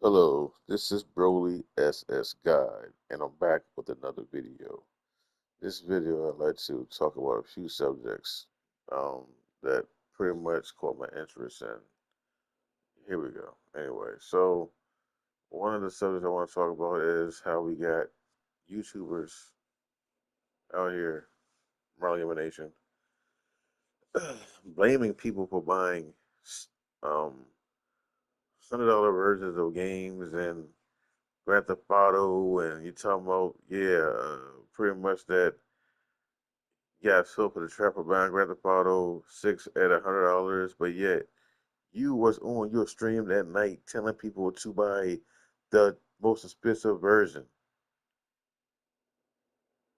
Hello, this is Broly SS Guide, and I'm back with another video. This video, I'd like to talk about a few subjects um, that pretty much caught my interest, and here we go. Anyway, so one of the subjects I want to talk about is how we got YouTubers out here, Marlongaming Nation, blaming people for buying um, $100 versions of games and Grand Theft Auto, and you talking about pretty much that you got sold for the trap of buying Grand Theft Auto 6 at $100, but yet you was on your stream that night telling people to buy the most expensive version.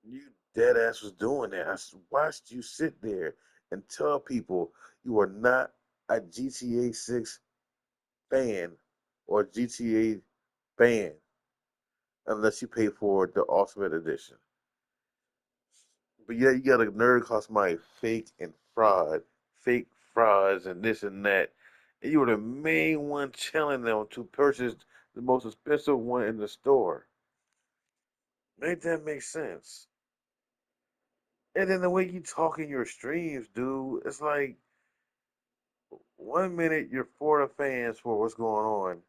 You dead ass was doing that. Watched you sit there and tell people you are not a GTA 6 fan or GTA fan unless you pay for the Ultimate Edition. But yeah, you got a nerd call somebody fake and fake frauds and this and that. And you were the main one telling them to purchase the most expensive one in the store. Make that make sense? And then the way you talk in your streams, dude, it's like 1 minute you're for the fans for what's going on,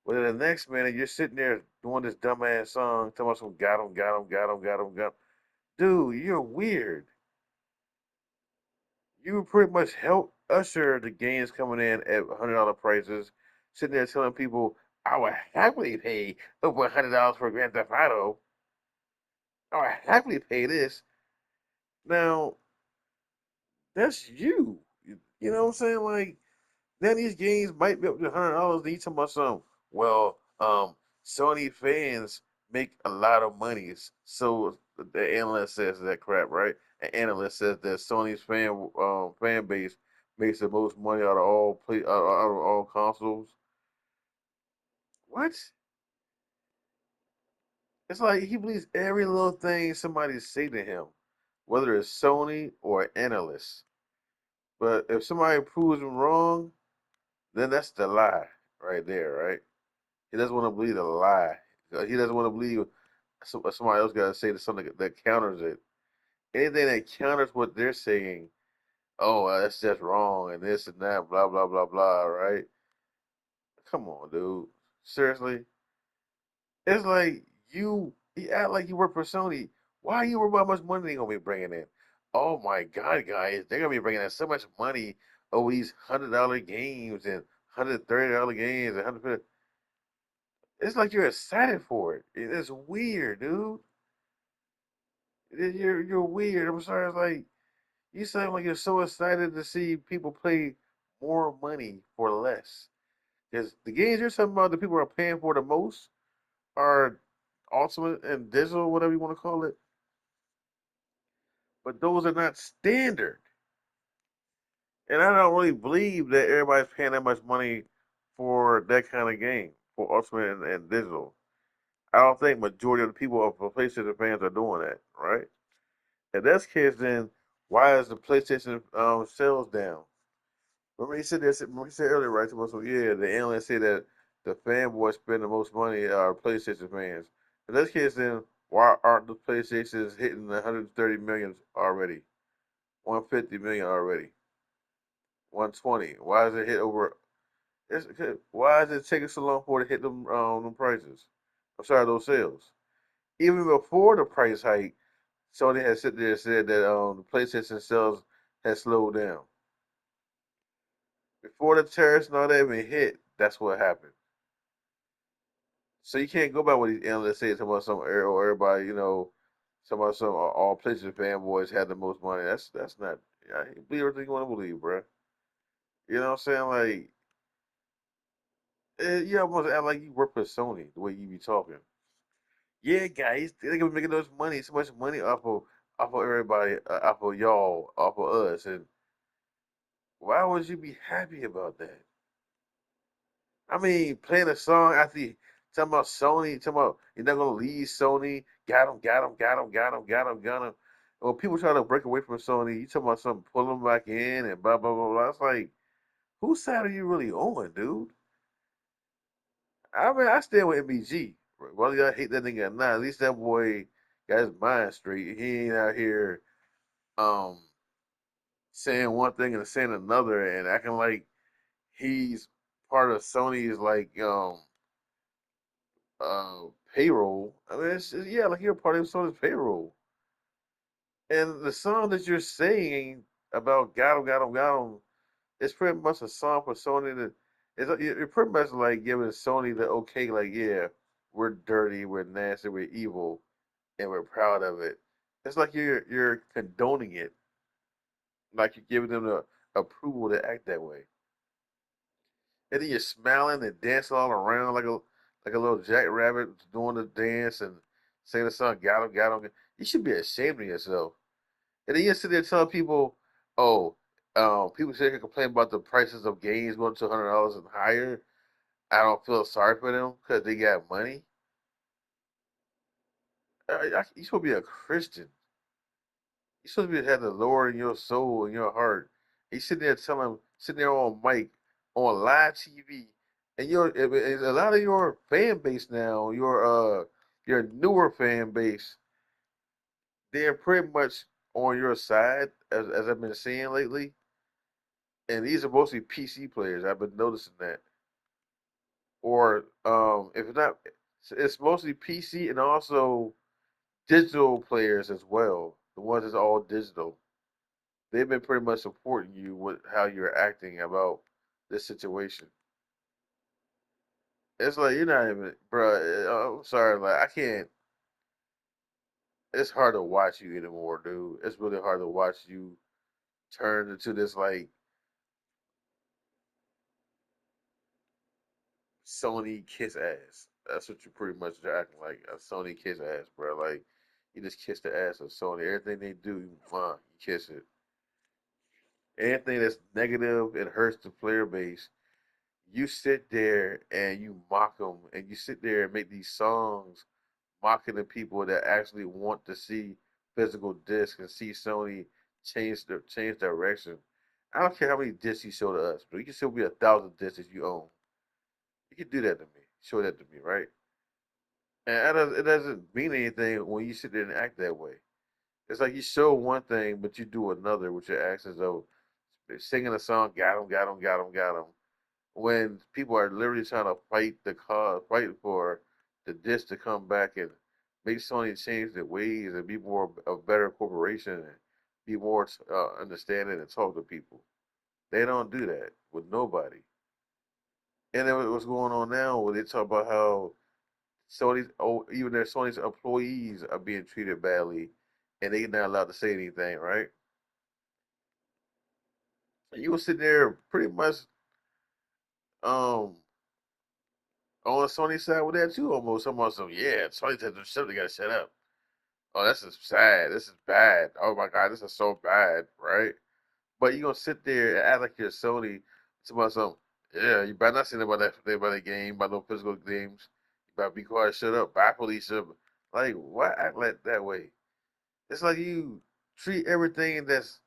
but then the next minute you're sitting there doing this dumbass song, talking about some got him, got him, got him, got him, got him. Dude, you're weird. You pretty much help usher the games coming in at $100 prices, sitting there telling people, I would happily pay over $100 for Grand Theft Auto. I would happily pay this. Now, that's you. You know what I'm saying? Like, now these games might be up to $100, and you talking about something. Well, Sony fans make a lot of money. So the analyst says that crap, right? An analyst says that Sony's fan base makes the most money out of all consoles. What? It's like he believes every little thing somebody say to him, whether it's Sony or an analyst. But if somebody proves him wrong, then that's the lie right there, right? He doesn't want to believe the lie. He doesn't want to believe somebody else got to say something that counters it. Anything that counters what they're saying, oh, that's just wrong and this and that, blah blah blah blah. Right? Come on, dude. Seriously, it's like you act like you work for Sony. Why you worry about how much money they gonna be bringing in? Oh my God, guys, they're gonna be bringing in so much money over these $100 games and $130 games and 150. It's like you're excited for it. It's weird, dude. You're weird. I'm sorry. It's like you sound like you're so excited to see people pay more money for less. Because the games you're talking about, the people are paying for the most are ultimate and digital, whatever you want to call it. But those are not standard. And I don't really believe that everybody's paying that much money for that kind of game, for ultimate and digital. I don't think majority of the people of PlayStation fans are doing that, right? If that's the case, then why is the PlayStation sales down? Remember he said this. Remember he said earlier, right? So yeah, the analysts say that the fanboys spend the most money are PlayStation fans. If that's the case, then why aren't the PlayStations hitting the 130 million already, 150 million already, 120? Why is it hit over? Why is it taking so long for it to hit them prices? I'm sorry, those sales. Even before the price hike, Sony had sit there and said that the PlayStation sales had slowed down. Before the tariffs and all that even hit, that's what happened. So you can't go by what these analysts say talking about or everybody, talking about some all PlayStation fanboys had the most money. That's not. Yeah, you believe everything you want to believe, bro. You know what I'm saying? Like, you almost act like you work for Sony the way you be talking. Yeah, guys, they're gonna be making those money, so much money off of everybody, off of y'all, off of us, and why would you be happy about that? I mean, playing a song after you talking about Sony, talking about you're not gonna leave Sony, got him, got him, got him, got him, got him, got him. When people try to break away from Sony, you talking about something, pull them back in and blah blah blah blah. It's like, whose side are you really on, dude? I mean, I stand with MBG. Whether y'all hate that nigga or not, at least that boy got his mind straight. He ain't out here um saying one thing and saying another and acting like he's part of Sony's like uh payroll. I mean, yeah, like you're part of Sony's payroll. And the song that you're saying about got him, it's pretty much a song for Sony to. You're pretty much like giving Sony the okay, like yeah, we're dirty, we're nasty, we're evil, and we're proud of it. It's like you're condoning it, like you're giving them the approval to act that way. And then you're smiling and dancing all around like a little jackrabbit doing the dance and saying the song got him. You should be ashamed of yourself. And then you sit there telling people, oh, people sit here complain about the prices of games going to $100 and higher. I don't feel sorry for them because they got money. You supposed to be a Christian. You supposed to be have the Lord in your soul and your heart. He's sitting there sitting there on mic, on live TV, and a lot of your fan base now, your newer fan base, they're pretty much on your side, as I've been seeing lately. And these are mostly PC players. I've been noticing that. Or if it's not, it's mostly PC and also digital players as well. The ones that's all digital. They've been pretty much supporting you with how you're acting about this situation. It's like you're not even, bro. I'm sorry, like I can't. It's hard to watch you anymore, dude. It's really hard to watch you turn into this like Sony kiss ass. That's what you pretty much are acting like, a Sony kiss ass, bro. Like you just kiss the ass of Sony. Everything they do, you kiss it. Anything that's negative and hurts the player base, you sit there and you mock them, and you sit there and make these songs mocking the people that actually want to see physical discs and see Sony change direction. I don't care how many discs you show to us, but you can still be 1,000 discs that you own. You can do that to me. Show that to me, right? And it doesn't mean anything when you sit there and act that way. It's like you show one thing, but you do another with your actions. Though singing a song, got him. When people are literally trying to fight the cause, fight for the disc to come back and make Sony change their ways and be more a better corporation and be more understanding and talk to people. They don't do that with nobody. And then what's going on now? Where they talk about how Sony's even their Sony's employees are being treated badly, and they're not allowed to say anything, right? And you were sitting there pretty much um on the Sony side with that too, almost. Almost, yeah, Sony said something. They gotta shut up. Oh, this is sad. This is bad. Oh my god, this is so bad, right? But you gonna sit there and act like you're Sony about something. Yeah, you better not say about that game, about no physical games. You better be quiet, shut up, buy police up. Like, why act like that way? It's like you treat everything that's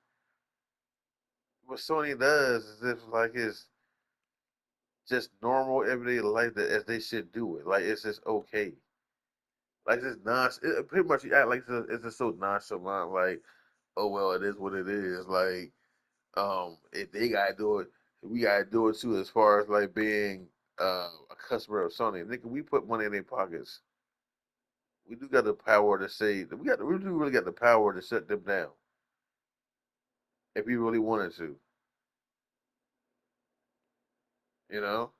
what Sony does as if like it's just normal everyday life that as they should do it. Like it's just okay. Like this pretty much you act like it's just so nonchalant. Like, oh well, it is what it is. Like, if they gotta do it, we gotta do it too. As far as like being a customer of Sony, nigga, we put money in their pockets. We do got the power to say we do really got the power to shut them down if we really wanted to. You know.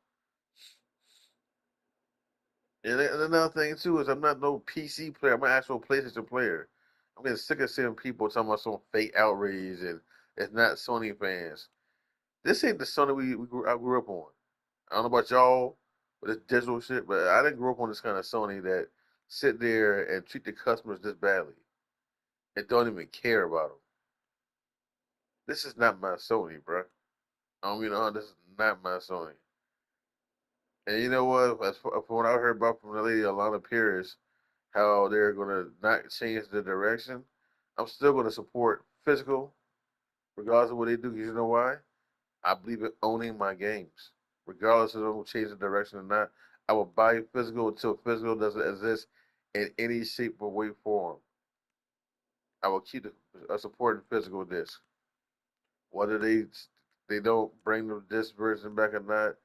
And another thing too is I'm not no PC player. I'm an actual PlayStation player. I'm getting sick of seeing people talking about some fake outrage and it's not Sony fans. This ain't the Sony I grew up on. I don't know about y'all with this digital shit, but I didn't grow up on this kind of Sony that sit there and treat the customers this badly and don't even care about them. This is not my Sony, bro. I don't mean this is not my Sony. And you know what? From what I heard about from the lady Alana Pierce, how they're gonna not change the direction. I'm still gonna support physical, regardless of what they do. Because you know why? I believe in owning my games, regardless of them change the direction or not. I will buy physical until physical doesn't exist in any shape or way form. I will keep a supporting physical disc. Whether they don't bring the disc version back or not,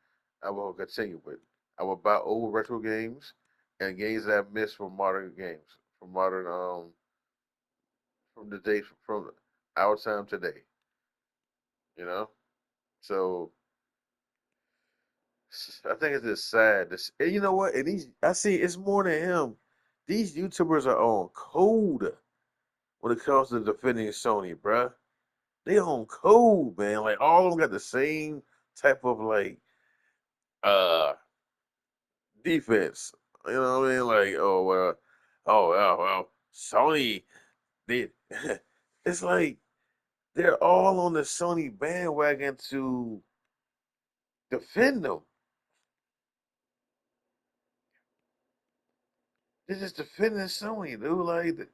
I will continue with. I will buy old retro games and games that I've missed from modern games, from modern from the day from our time today. You know, so I think it's just sad. And you know what? And these I see it's more than him. These YouTubers are on code when it comes to defending Sony, bruh. They on code, man. Like all of them got the same type of like uh defense. You know what I mean? Like, oh well, oh well, Sony did. It's like they're all on the Sony bandwagon to defend them. They're just defending Sony, dude. Like,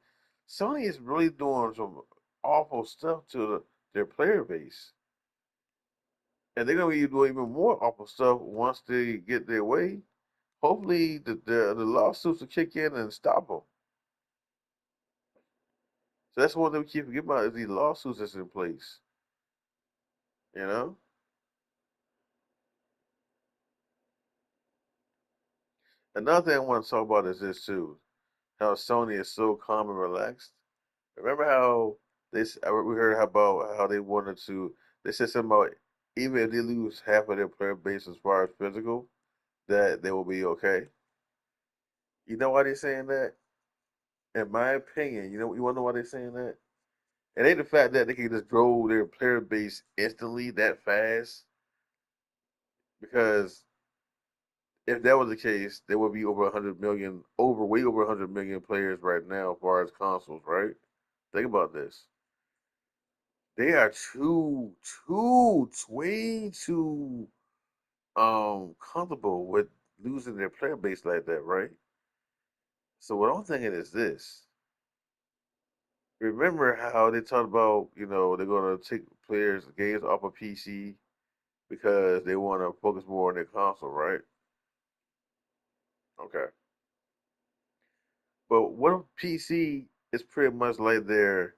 Sony is really doing some awful stuff to their player base, and they're gonna be doing even more awful stuff once they get their way. Hopefully, the lawsuits will kick in and stop them. So that's one thing we keep forgetting about is these lawsuits that's in place. You know. Another thing I want to talk about is this too: how Sony is so calm and relaxed. Remember how we heard about how they wanted to. They said something about even if they lose half of their player base as far as physical, that they will be okay. You know why they're saying that? In my opinion, you want to know why they're saying that? It ain't the fact that they can just grow their player base instantly that fast. Because if that was the case, there would be over 100 million, way over 100 million players right now as far as consoles, right? Think about this. They are way too comfortable with losing their player base like that, right? So what I'm thinking is this. Remember how they talked about, they're gonna take players games off of PC because they want to focus more on their console, right? Okay. But what if PC is pretty much like their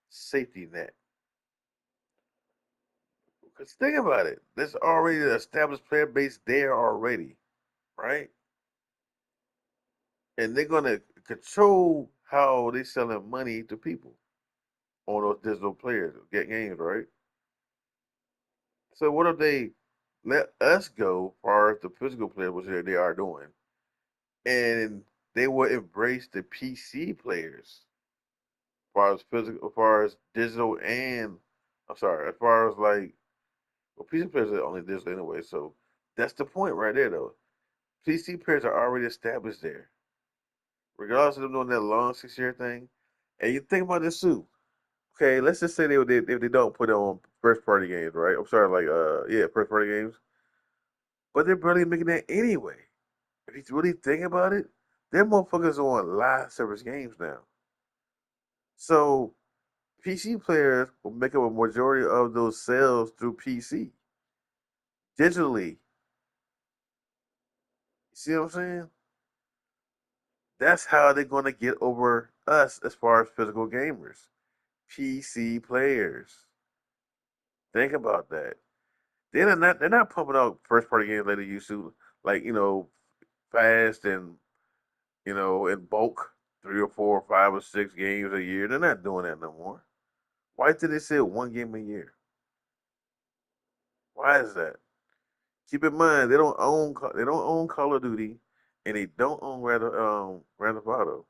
safety net? Because think about it. There's already an established player base there already, right? And they're gonna control how they selling money to people on those digital players, get games, right? So what if they let us go as far as the physical players, which they are doing, and they will embrace the PC players as far as physical, as far as digital, and I'm sorry, as far as like, well, PC players are only digital anyway, so that's the point right there, though. PC players are already established there, regardless of them doing that long 6 year thing. And you think about this too. Okay, let's just say if they don't put it on first party games, right? I'm sorry, like yeah, first party games, but they're barely making that anyway. If you really think about it, they're motherfuckers on live service games now. So PC players will make up a majority of those sales through PC digitally. You see what I'm saying? That's how they're going to get over us as far as physical gamers. PC players. Think about that. They're not pumping out first party games like they used to, like fast and in bulk, 3 or 4 or 5 or 6 games a year. They're not doing that no more. Why did they say one game a year? Why is that? Keep in mind they don't own Call of Duty, and they don't own Grand Theft Auto.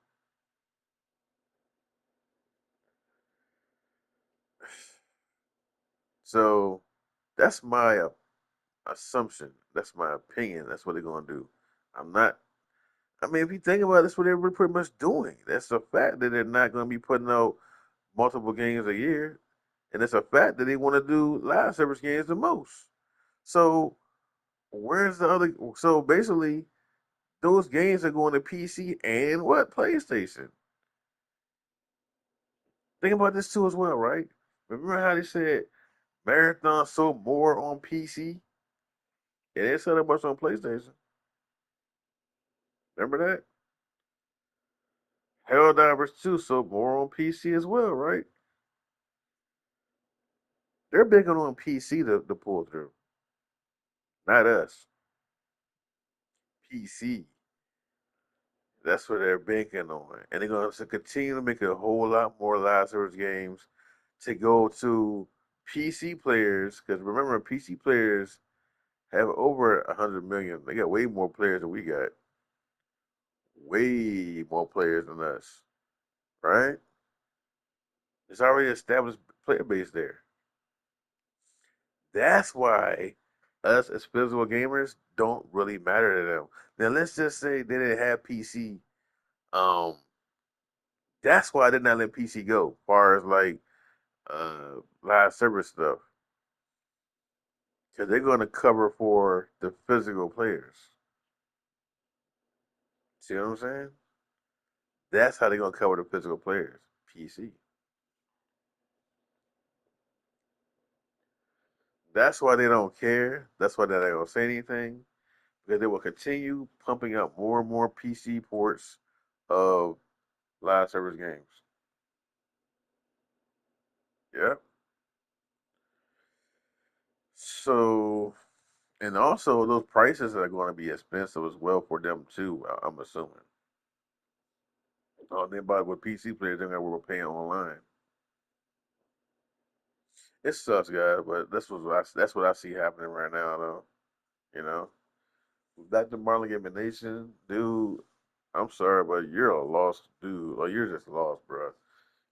So that's my assumption. That's my opinion. That's what they're gonna do. I'm not. I mean, if you think about it, that's what they're pretty much doing. That's a fact that they're not gonna be putting out multiple games a year, and it's a fact that they want to do live service games the most. So where's the other? So basically, those games are going to PC and what PlayStation. Think about this too as well, right? Remember how they said Marathon sold more on PC and they sold it much on PlayStation. Remember that? Helldivers 2, so more on PC as well, right? They're big on PC to pull through, not us. PC. That's what they're banking on. And they're going to continue to make a whole lot more live service games to go to PC players. Because remember, PC players have over 100 million. They got way more players than we got. Way more players than us, right? It's already established player base there. That's why us as physical gamers don't really matter to them. Now let's just say they didn't have PC. Um, that's why I did not let PC go. As far as like live service stuff, because they're going to cover for the physical players. See what I'm saying? That's how they're going to cover the physical players. PC. That's why they don't care. That's why they're not going to say anything because they will continue pumping out more and more PC ports of live service games. Yep. So, and also those prices are going to be expensive as well for them too. I'm assuming. Oh, then about with PC players, they're going to paying online. It sucks, guys, but that's what I see happening right now, though. You know, back to Marlongaming Nation, dude. I'm sorry, but you're a lost dude. Like you're just lost, bro.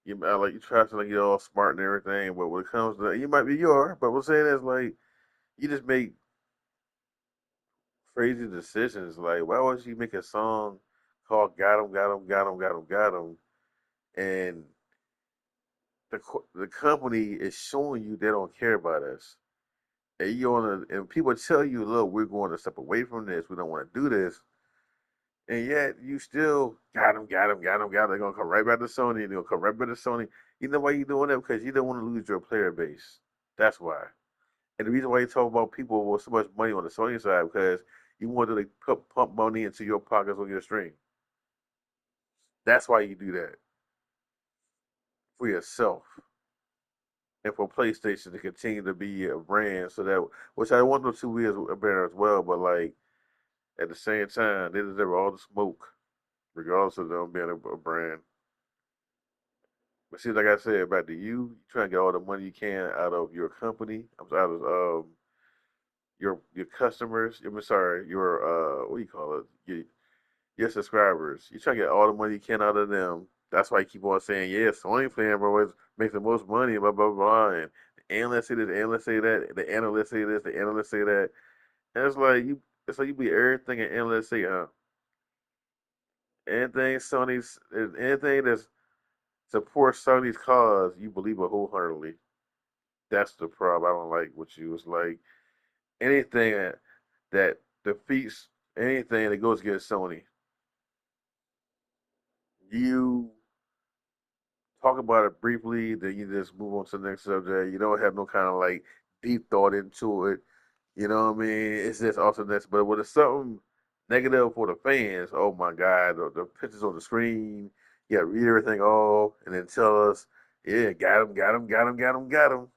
Like you try to like get all smart and everything, but when it comes to you might be you are, but what's saying is like you just make crazy decisions. Like why would you make a song called "Got 'em, got 'em, got 'em, got 'em, got 'em," and the company is showing you they don't care about us. And you wanna and people tell you, look, we're going to step away from this. We don't want to do this, and yet you still got them, got them, got them, got them. They're gonna come right back to Sony. They're gonna come right back to Sony. You know why you doing that? Because you don't want to lose your player base. That's why. And the reason why you talk about people with so much money on the Sony side because you want to like, pump money into your pockets on your stream. That's why you do that for yourself and for PlayStation to continue to be a brand. So that which I want them to be as a brand as well, but like. At the same time, they deserve all the smoke, regardless of them being a brand. But see, like I said, back to you, you trying to get all the money you can out of your company. I'm sorry, out of your customers. I'm sorry, your what do you call it? Your subscribers. You trying to get all the money you can out of them. That's why you keep on saying, yeah, Sony fan bro makes the most money, blah blah blah. And the analysts say this, the analysts say that, the analysts say this, the analysts say that. And it's like you be everything an analyst say, huh? Anything that supports Sony's cause, you believe it wholeheartedly. That's the problem. I don't like what you. It's like anything that defeats anything that goes against Sony, you talk about it briefly, then you just move on to the next subject. You don't have no kind of like deep thought into it. You know what I mean? It's just also this, but when it's something negative for the fans, oh my God, the pictures on the screen, you got to read everything off and then tell us, yeah, got him, got him, got him, got him, got him.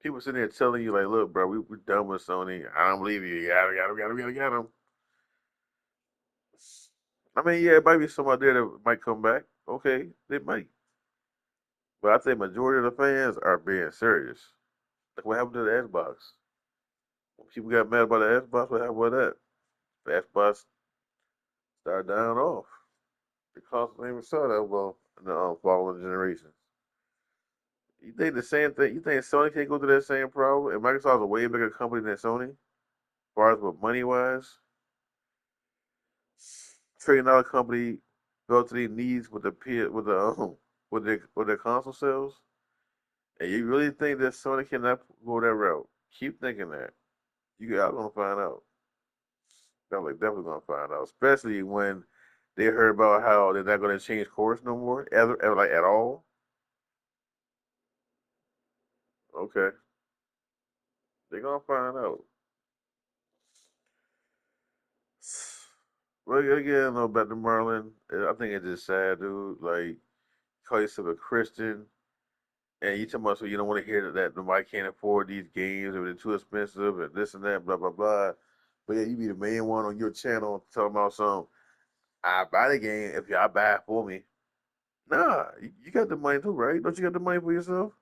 People sitting there telling you, like, look, bro, we're done with Sony. I don't believe you. Got him, got him, got him, got him, got him. I mean, yeah, it might be somebody there that might come back. Okay, they might. But I think majority of the fans are being serious. Like what happened to the Xbox? When people got mad about the Xbox, what happened with that? The Xbox started dying off. The console even saw that well in the following generations. You think the same thing? You think Sony can't go through that same problem? And Microsoft's a way bigger company than Sony, as far as with money wise. Trillion dollar company fell to their knees with with their console sales. And you really think that Sony cannot go that route? Keep thinking that. You guys gonna find out. I'm like definitely gonna find out, especially when they heard about how they're not gonna change course no more, ever like at all. Okay, they're gonna find out. Well, again, I know about the Merlin. I think it's just sad, dude. Like, call yourself a Christian, and you talking about so you don't want to hear that nobody can't afford these games or they're too expensive and this and that, blah blah blah. But yeah, you be the main one on your channel talking about some. I buy the game if y'all buy it for me. Nah, you got the money too, right? Don't you got the money for yourself?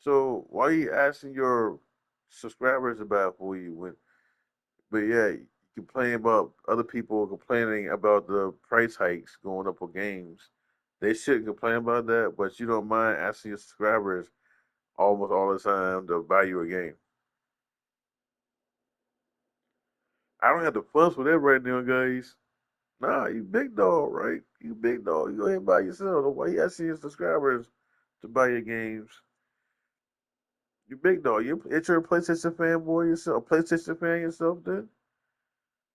So why are you asking your subscribers about it for you when? But yeah, you complain about other people complaining about the price hikes going up for games. They shouldn't complain about that, but you don't mind asking your subscribers almost all the time to buy you a game. I don't have the funds for that right now, guys. Nah, you big dog, right? You big dog. You go ahead and buy yourself. Why you asking your subscribers to buy your games? You big dog. It's your PlayStation fanboy yourself, PlayStation fan yourself. Then,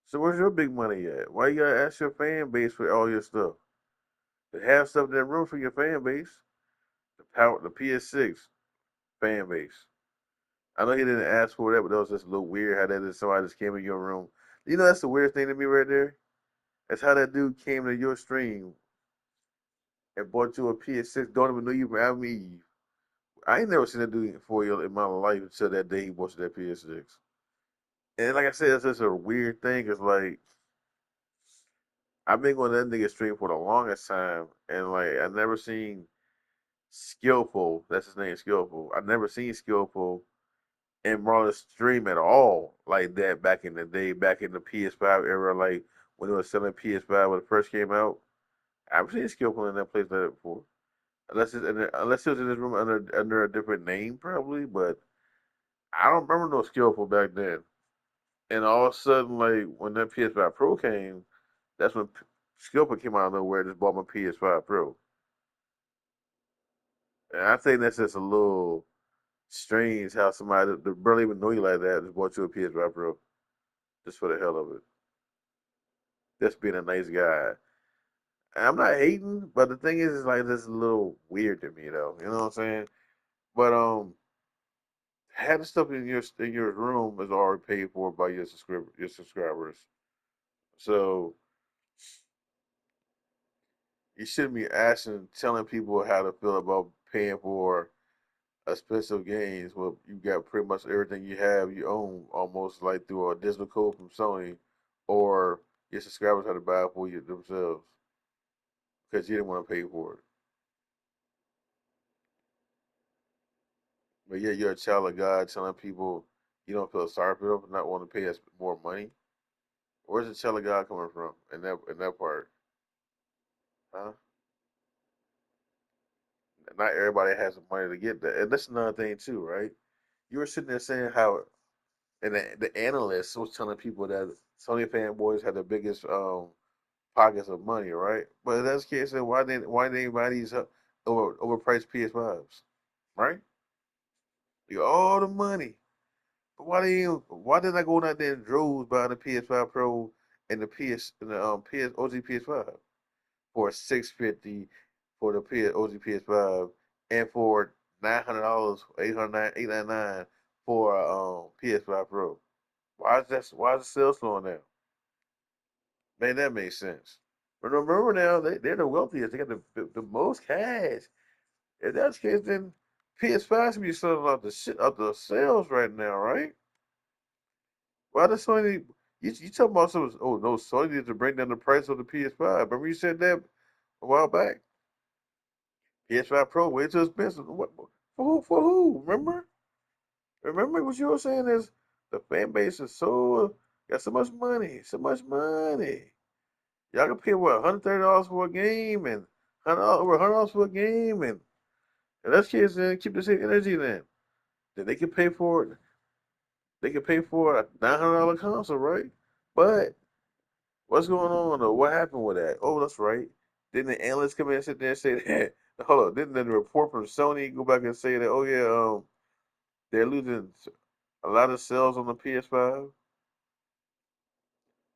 so where's your big money at? Why you gotta ask your fan base for all your stuff? To have stuff that room for your fan base. The PS6 fan base. I know he didn't ask for that, but that was just a little weird how that is somebody just came in your room. You know that's the weirdest thing to me right there. That's how that dude came to your stream and bought you a PS6. Don't even know you from Adam Eve. I ain't never seen that dude for you in my life until that day he bought you that PS6. And like I said, it's just a weird thing. It's like I've been going to that nigga stream for the longest time, and like I never seen Skillful. That's his name, Skillful. I never seen Skillful in Marlon's stream at all like that back in the day, back in the PS5 era, like when it was selling PS5 when it first came out. I've seen Skillful in that place like that before. Unless it was in his room under a different name, probably. But I don't remember no Skillful back then. And all of a sudden, like when that PS5 Pro came, that's when Skillful came out of nowhere. And just bought my PS5 Pro, and I think that's just a little strange how somebody that barely even know you like that just bought you a PS5 Pro just for the hell of it. Just being a nice guy. I'm not hating, but the thing is like this is a little weird to me though. You know what I'm saying? But having stuff in your room is already paid for by your subscribers. So you shouldn't be asking, telling people how to feel about paying for expensive games. Well, you got pretty much everything you have you own almost like through a digital code from Sony, or your subscribers had to buy it for you themselves because you didn't want to pay for it. But yeah, you're a child of God, telling people you don't feel sorry for them for not wanting to pay us more money. Where's the child of God coming from in that part? Huh? Not everybody has the money to get that. And that's another thing too, right? You were sitting there saying how, and the analyst was telling people that Sony fanboys had the biggest pockets of money, right? But in that case, then why didn't buy these overpriced PS5s, right? You got all the money, but why didn't I go out there and droves buying the PS5 Pro and the PS OG PS5 for 650 for the OG PS5 and for $900, 899 for PS5 Pro. Why is the sales slowing down? Man, that makes sense. But remember now, they're the wealthiest. They got the most cash. If that's the case, then PS5 should be selling off the shit of the sales right now, right? Why does Sony? You talking about some? Oh no, Sony needs to bring down the price of the PS5. Remember you said that a while back. PS5 Pro way too expensive. What for who? For who? Remember what you were saying is the fan base is so got so much money, so much money. Y'all can pay what $130 for a game and over $100 for a game and that's kids then keep the same energy then they can pay for it. They can pay for a $900 console, right? But what's going on though? What happened with that? Oh, that's right. Didn't the analysts come in and sit there and say that? Hold on. Didn't the report from Sony go back and say that? Oh yeah, they're losing a lot of sales on the PS5.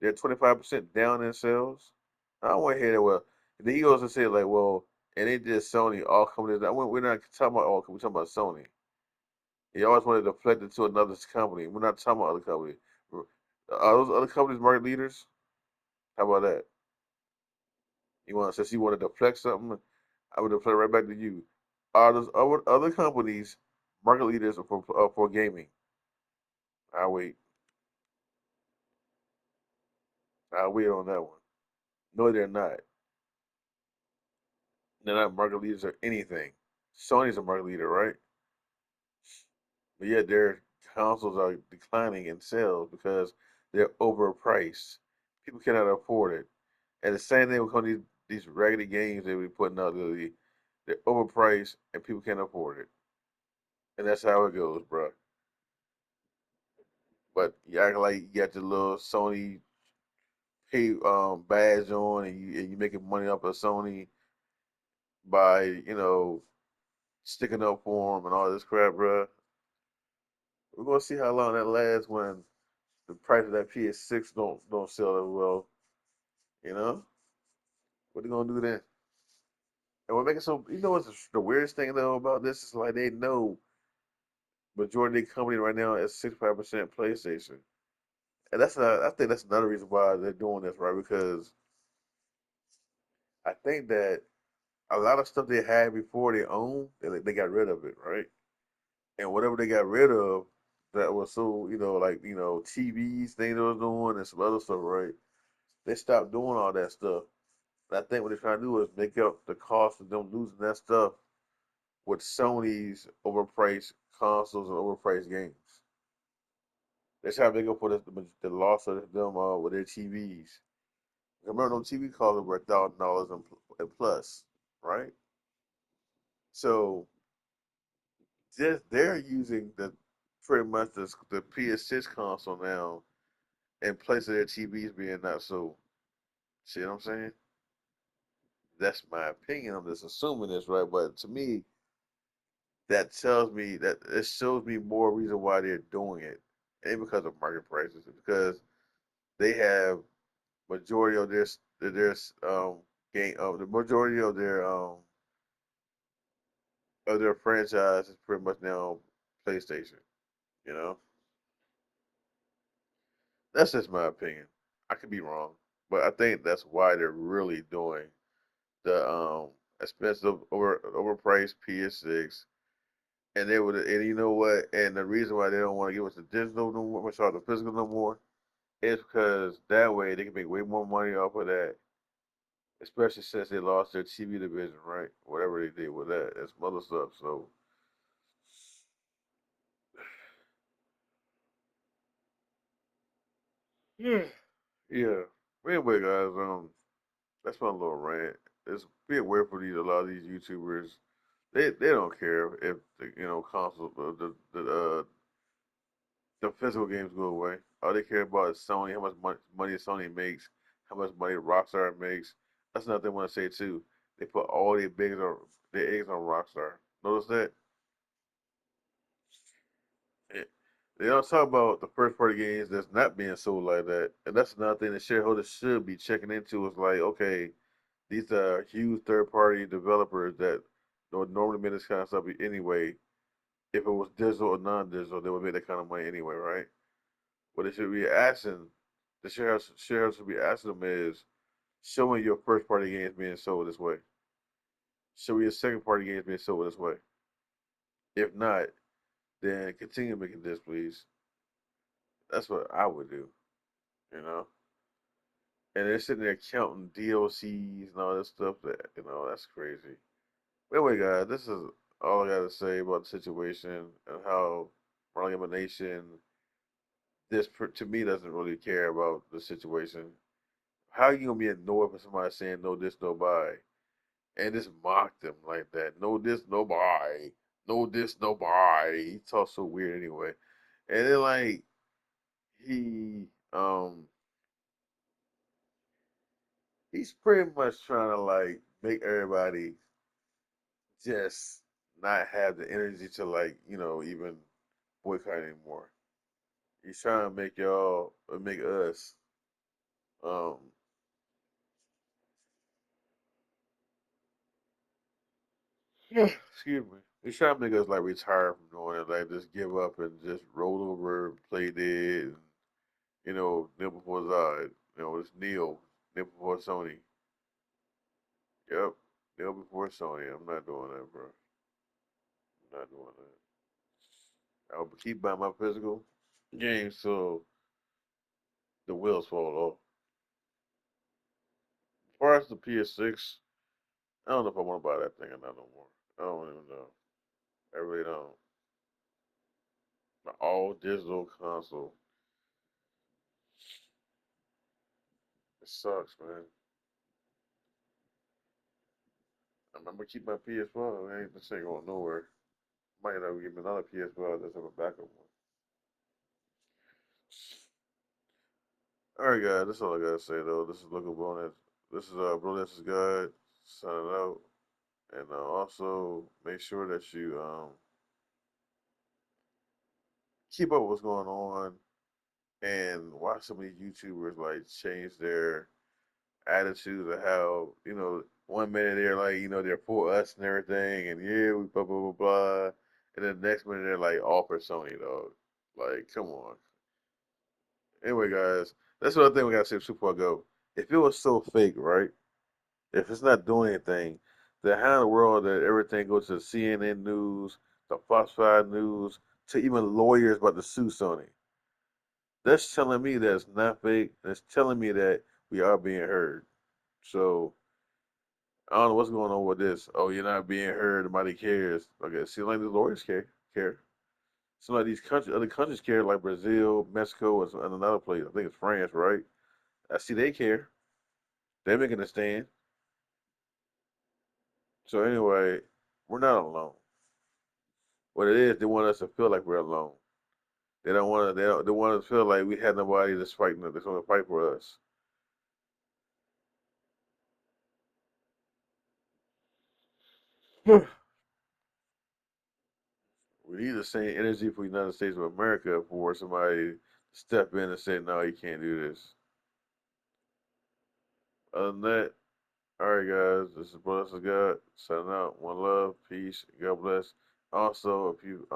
They're 25% down in sales. I don't want to hear that. Well, then he goes and say like, well, and it just Sony. All companies. We're not talking about all companies. We're talking about Sony. He always wanted to deflect it to another company. We're not talking about other companies. Are those other companies market leaders? How about that? You want since you wanted to flex something, I would deflect right back to you. Are those other companies market leaders for gaming? I wait. I wait on that one. No, they're not. They're not market leaders or anything. Sony's a market leader, right? But yet their consoles are declining in sales because they're overpriced. People cannot afford it. And the same thing with these raggedy games that we putting out lately. They're overpriced and people can't afford it. And that's how it goes, bro. But you act like you got your little Sony pay badge on and you making money off of Sony by, sticking up for them and all this crap, bro. We're gonna see how long that lasts when the price of that PS6 don't sell as well. You know what they gonna do then? And what making so what's the weirdest thing though about this is like they know majority of the company right now is 65% PlayStation, and I think that's another reason why they're doing this right because I think that a lot of stuff they had before they owned they got rid of it right, and whatever they got rid of that was so like TVs thing they was doing and some other stuff right, they stopped doing all that stuff. And I think what they're trying to do is make up the cost of them losing that stuff with Sony's overpriced consoles and overpriced games. That's how they go for the loss of them with their TVs. Remember, those TV consoles were $1,000 and plus, right? So just they're using pretty much the PS6 console now in place of their TVs being not so. See what I'm saying? That's my opinion. I'm just assuming this, right? But to me, that tells me that it shows me more reason why they're doing it. Ain't because of market prices, it's because they have majority of their game the majority of their franchise is pretty much now PlayStation. You know, that's just my opinion. I could be wrong, but I think that's why they're really doing the expensive overpriced PS6. And they would, and you know what? And the reason why they don't want to give us the digital no more, sorry, the physical no more, is because that way they can make way more money off of that. Especially since they lost their TV division, right? Whatever they did with that, and some other stuff. So, yeah, yeah. But anyway, guys, that's my little rant. It's be aware for a lot of these YouTubers. They don't care if the console the physical games go away. All they care about is Sony, how much money Sony makes, how much money Rockstar makes. That's another thing I want to say too. They put all their eggs on Rockstar. Notice that? Eh, They don't talk about the first party games that's not being sold like that. And that's another thing the shareholders should be checking into is like, okay, these are huge third party developers that would normally make this kind of stuff anyway. If it was digital or non digital, they would make that kind of money anyway, right? What they should be asking, the shareholders should be asking them is, show me your first party games being sold this way. Show me your second party games being sold this way. If not, then continue making this, please. That's what I would do, you know? And they're sitting there counting DLCs and all this stuff that's crazy. Anyway, guys, this is all I got to say about the situation and how Marlongaming Nation, to me, doesn't really care about the situation. How you gonna be annoyed for somebody saying no this, no buy, and just mock them like that? No this, no buy. No this, no buy. He talks so weird anyway. And then like he he's pretty much trying to like make everybody just not have the energy to like, even boycott anymore. He's trying to make y'all make us um excuse me. He's trying to make us like retire from doing it, like just give up and just roll over, play dead, and kneel before his eyes. Just kneel. Then before Sony. Yep. They'll before Sony. I'm not doing that, bro. I'm not doing that. I'll keep buying my physical games so the wheels fall off. As far as the PS6, I don't know if I want to buy that thing or not no more. I don't even know. I really don't. The all digital console. It sucks, man. I'm gonna keep my PS5. This ain't going nowhere. Might end up getting another PS5 that's have a backup one. All right, guys. That's all I gotta say though. This is looking bonus. This is Brilliant's Guide signing out, and also make sure that you keep up with what's going on and watch some of these YouTubers like change their attitudes of how one minute they're like they're for us and everything, and yeah we blah blah blah blah, and then the next minute they're like all for Sony, dog. Like, come on. Anyway, guys, that's what I think we gotta say before I go. If it was so fake, right? If it's not doing anything, then how in the world that everything goes to CNN News, the Fox 5 News, to even lawyers about to sue Sony? That's telling me that it's not fake. That's telling me that we are being heard. So I don't know what's going on with this. Oh, you're not being heard. Nobody cares. Okay, see, like the lawyers care. Some of these countries, other countries care, like Brazil, Mexico, and another place. I think it's France, right? I see they care. They're making a stand. So anyway, we're not alone. What it is, they want us to feel like we're alone. They don't want to. They want us to feel like we had nobody that's fighting. That's going to fight for us. We need the same energy for the United States of America for somebody to step in and say, "No, you can't do this." Other than that, all right, guys, this is Bless of God signing out. One love, peace, God bless. Also, if you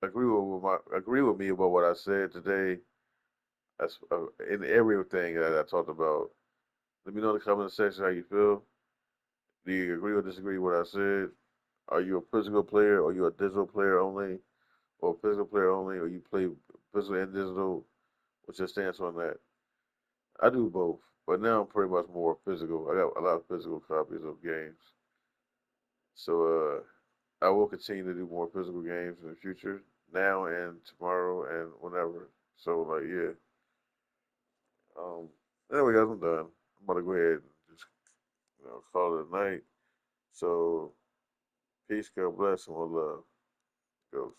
agree with me about what I said today, that's in everything that I talked about. Let me know in the comment section how you feel. Do you agree or disagree with what I said? Are you a physical player, or you a digital player only, or a physical player only, or you play physical and digital? What's your stance on that? I do both, but now I'm pretty much more physical. I got a lot of physical copies of games, so I will continue to do more physical games in the future, now and tomorrow and whenever. So like, yeah. Um. Anyway, guys, I'm done. I'm about to go ahead and just call it a night. So peace, God bless, and one love. Ghost.